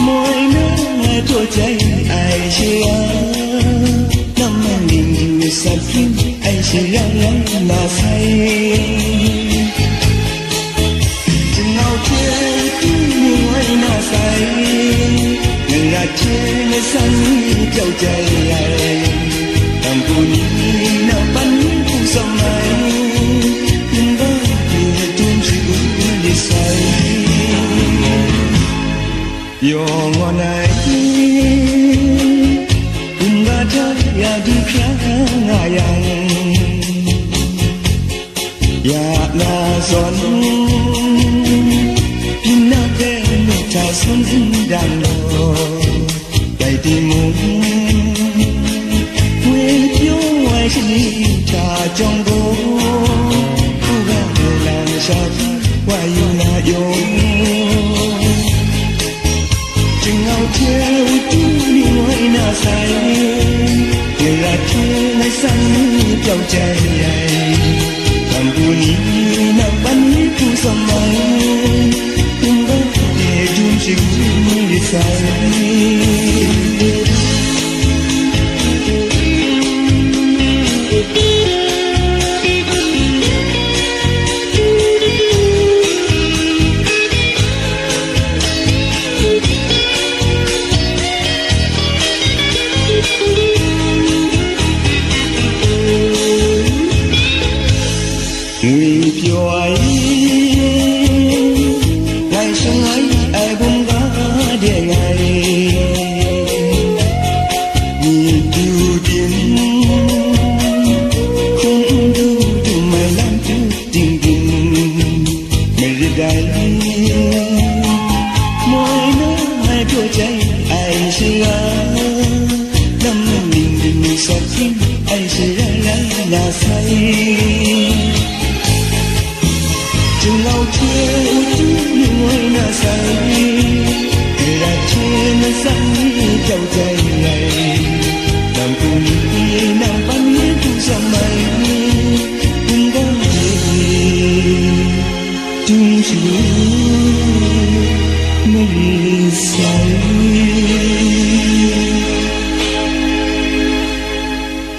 mỗi nơi tua cháy ai chia năm mình sạch kim ai chỉ lắng là say chừng nào chết ngoài na say người là trên sân châu cháy làm buồn na bắn cùng sông này nhưng vẫn chưa tuôn chịu đi say yo ngon này hingga dia di yang ya na son pina pe ta sun dan lo dai ti mu we pyo wai chi ta trong go ku ga la sa wa yu na yo chừng nào theo tu đi ngoài na say người là thế này xanh trong trái làm buồn na bắn cu sông mai nhưng vẫn để chung chịu đi say người phiêu ấy ngày sáng ấy ai buông vá để ngày nhìn tiêu tiền không đâu từ mày làm thứ tình tình mày đi đây mỗi nơi ai tua cháy ai sẽ năm mình sạch kim ai sẽ là say chừng nào chưa chút nuôi na say người là trên xanh châu trái này làm cùng đi nàng bắn tu sa mây cùng có gì chung chịu mây say